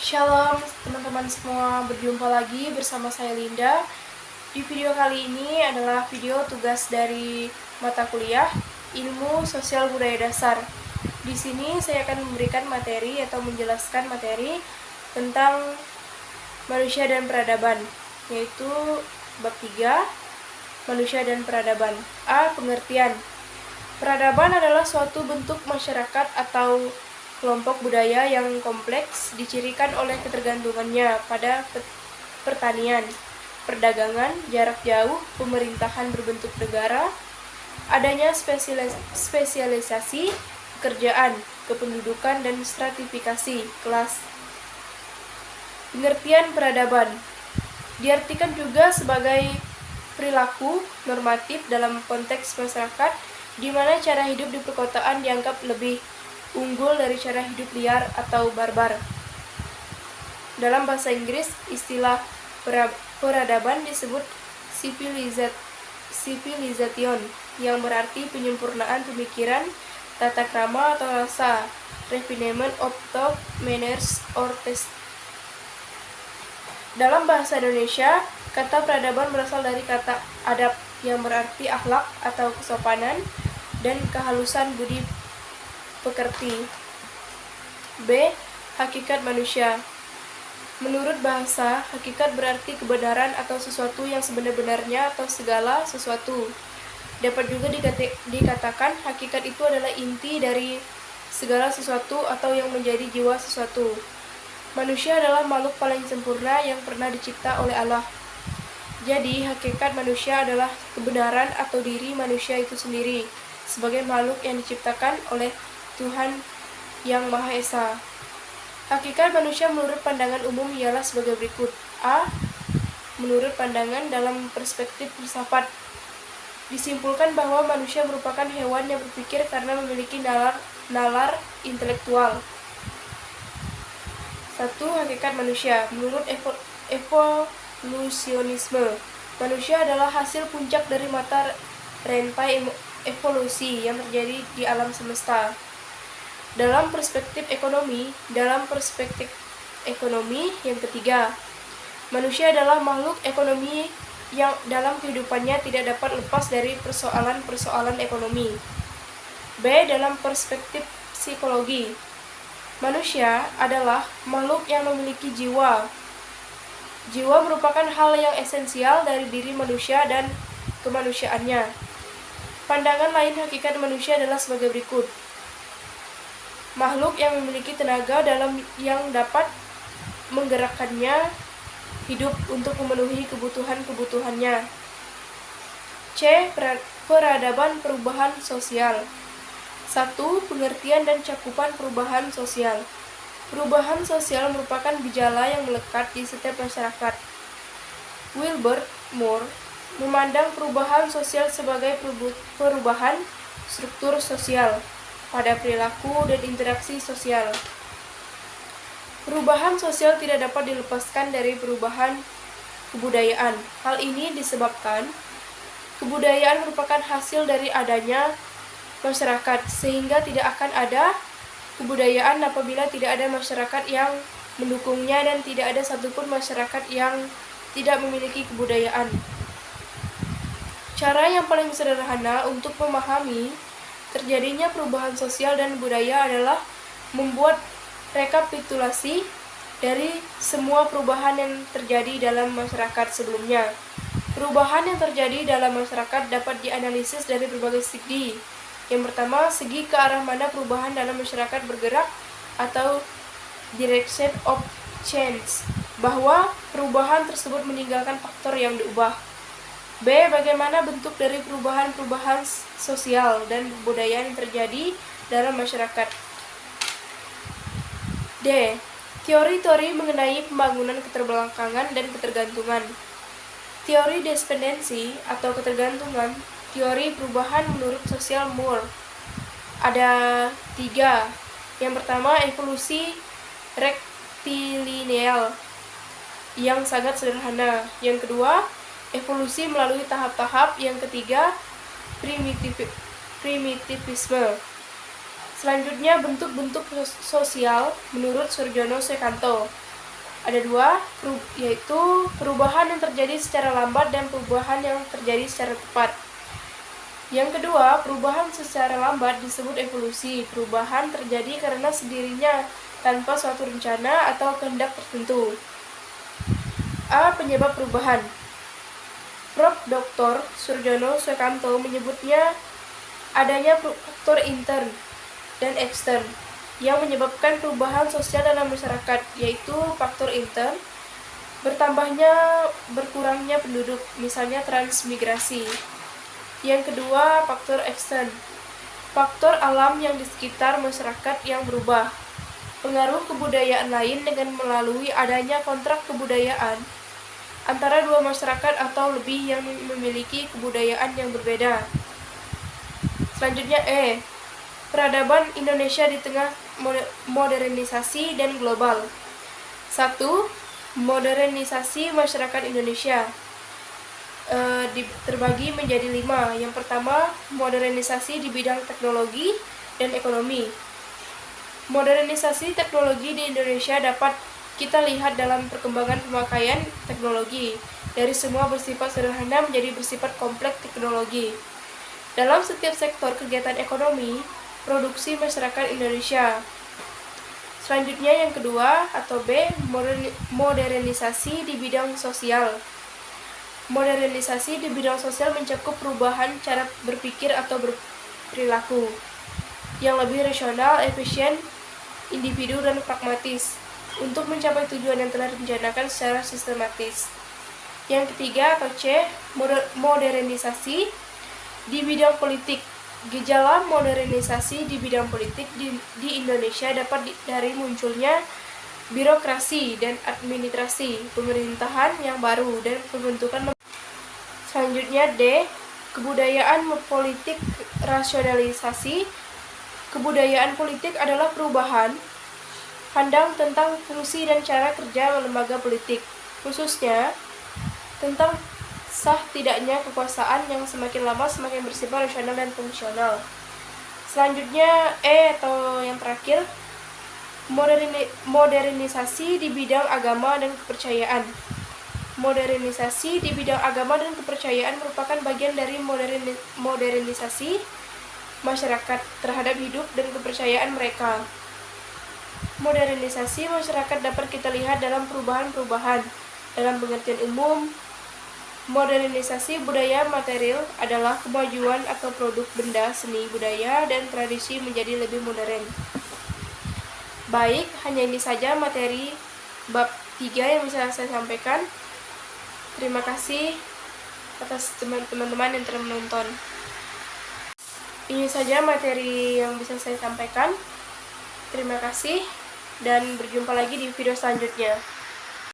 Shalom teman-teman semua, berjumpa lagi bersama saya Linda. Di video kali ini adalah video tugas dari mata kuliah Ilmu Sosial Budaya Dasar. Di sini saya akan memberikan materi atau menjelaskan materi tentang manusia dan peradaban, yaitu bab 3, manusia dan peradaban. A. Pengertian. Peradaban adalah suatu bentuk masyarakat atau kelompok budaya yang kompleks dicirikan oleh ketergantungannya pada pertanian, perdagangan, jarak jauh, pemerintahan berbentuk negara, adanya spesialisasi pekerjaan, kependudukan, dan stratifikasi kelas. Pengertian peradaban diartikan juga sebagai perilaku normatif dalam konteks masyarakat di mana cara hidup di perkotaan dianggap lebih unggul dari cara hidup liar atau barbar. Dalam bahasa Inggris, istilah peradaban disebut civilization, yang berarti penyempurnaan pemikiran, tata krama atau rasa, refinement of thought, manners, or taste. Dalam bahasa Indonesia, kata peradaban berasal dari kata adab, yang berarti akhlak atau kesopanan dan kehalusan budi pekerti. B. Hakikat manusia. Menurut bahasa, hakikat berarti kebenaran atau sesuatu yang sebenar-benarnya atau segala sesuatu. Dapat juga dikatakan hakikat itu adalah inti dari segala sesuatu atau yang menjadi jiwa sesuatu. Manusia adalah makhluk paling sempurna yang pernah dicipta oleh Allah. Jadi, hakikat manusia adalah kebenaran atau diri manusia itu sendiri sebagai makhluk yang diciptakan oleh Tuhan Yang Maha Esa. Hakikat manusia menurut pandangan umum ialah sebagai berikut. A. Menurut pandangan dalam perspektif filsafat, disimpulkan bahwa manusia merupakan hewan yang berpikir karena memiliki nalar intelektual. 1. Hakikat manusia. Menurut evolusionisme, manusia adalah hasil puncak dari mata rantai evolusi yang terjadi di alam semesta. Dalam perspektif ekonomi yang ketiga, manusia adalah makhluk ekonomi yang dalam kehidupannya tidak dapat lepas dari persoalan-persoalan ekonomi. B. Dalam perspektif psikologi, manusia adalah makhluk yang memiliki jiwa. Jiwa merupakan hal yang esensial dari diri manusia dan kemanusiaannya. Pandangan lain hakikat manusia adalah sebagai berikut. Makhluk yang memiliki tenaga dalam yang dapat menggerakkannya hidup untuk memenuhi kebutuhan-kebutuhannya. C. Peradaban perubahan sosial. 1. Pengertian dan cakupan perubahan sosial. Perubahan sosial merupakan gejala yang melekat di setiap masyarakat. Wilbert Moore memandang perubahan sosial sebagai perubahan struktur sosial pada perilaku dan interaksi sosial. Perubahan sosial tidak dapat dilepaskan dari perubahan kebudayaan. Hal ini disebabkan kebudayaan merupakan hasil dari adanya masyarakat, sehingga tidak akan ada kebudayaan apabila tidak ada masyarakat yang mendukungnya dan tidak ada satupun masyarakat yang tidak memiliki kebudayaan. Cara yang paling sederhana untuk memahami terjadinya perubahan sosial dan budaya adalah membuat rekapitulasi dari semua perubahan yang terjadi dalam masyarakat sebelumnya. Perubahan yang terjadi dalam masyarakat dapat dianalisis dari berbagai segi. Yang pertama, segi ke arah mana perubahan dalam masyarakat bergerak atau direction of change, bahwa perubahan tersebut meninggalkan faktor yang diubah. B. Bagaimana bentuk dari perubahan-perubahan sosial dan kebudayaan yang terjadi dalam masyarakat. D. Teori-teori mengenai pembangunan keterbelakangan dan ketergantungan. Teori dependensi atau ketergantungan, teori perubahan menurut sosial Moore. Ada 3. Yang pertama, evolusi rektilineal yang sangat sederhana. Yang kedua, evolusi melalui tahap-tahap. Yang ketiga, primitivisme. Selanjutnya, bentuk-bentuk sosial menurut Surjono Sekanto. Ada dua, yaitu perubahan yang terjadi secara lambat dan perubahan yang terjadi secara cepat. Yang kedua, perubahan secara lambat disebut evolusi. Perubahan terjadi karena sendirinya tanpa suatu rencana atau kehendak tertentu. A. Penyebab perubahan. Prof. Dr. Surjono Sukanto menyebutnya adanya faktor intern dan ekstern yang menyebabkan perubahan sosial dalam masyarakat, yaitu faktor intern, berkurangnya penduduk, misalnya transmigrasi. Yang kedua, faktor ekstern, faktor alam yang di sekitar masyarakat yang berubah. Pengaruh kebudayaan lain dengan melalui adanya kontrak kebudayaan antara dua masyarakat atau lebih yang memiliki kebudayaan yang berbeda. Selanjutnya E. Peradaban Indonesia di tengah modernisasi dan global. 1. Modernisasi masyarakat Indonesia terbagi menjadi 5. Yang pertama, modernisasi di bidang teknologi dan ekonomi. Modernisasi teknologi di Indonesia dapat kita lihat dalam perkembangan pemakaian teknologi dari semua bersifat sederhana menjadi bersifat kompleks teknologi dalam setiap sektor kegiatan ekonomi produksi masyarakat Indonesia. Selanjutnya yang kedua atau B, modernisasi di bidang sosial. Modernisasi di bidang sosial mencakup perubahan cara berpikir atau berperilaku yang lebih rasional, efisien, individu, dan pragmatis untuk mencapai tujuan yang telah direncanakan secara sistematis. Yang ketiga atau C, modernisasi di bidang politik. Gejala modernisasi di bidang politik di Indonesia dapat dari munculnya birokrasi dan administrasi pemerintahan yang baru dan pembentukan. Selanjutnya D. Kebudayaan politik rasionalisasi. Kebudayaan politik adalah perubahan pandang tentang fungsi dan cara kerja lembaga politik, khususnya tentang sah tidaknya kekuasaan yang semakin lama semakin bersifat rasional dan fungsional. Selanjutnya E atau yang terakhir, modernisasi di bidang agama dan kepercayaan. Modernisasi di bidang agama dan kepercayaan merupakan bagian dari modernisasi masyarakat terhadap hidup dan kepercayaan mereka. Modernisasi masyarakat dapat kita lihat dalam perubahan-perubahan dalam pengertian umum. Modernisasi budaya material adalah kemajuan atau produk benda, seni, budaya, dan tradisi menjadi lebih modern. Baik, hanya ini saja materi bab 3 yang bisa saya sampaikan. Terima kasih atas teman-teman yang telah menonton. Ini saja materi yang bisa saya sampaikan. Terima kasih dan berjumpa lagi di video selanjutnya.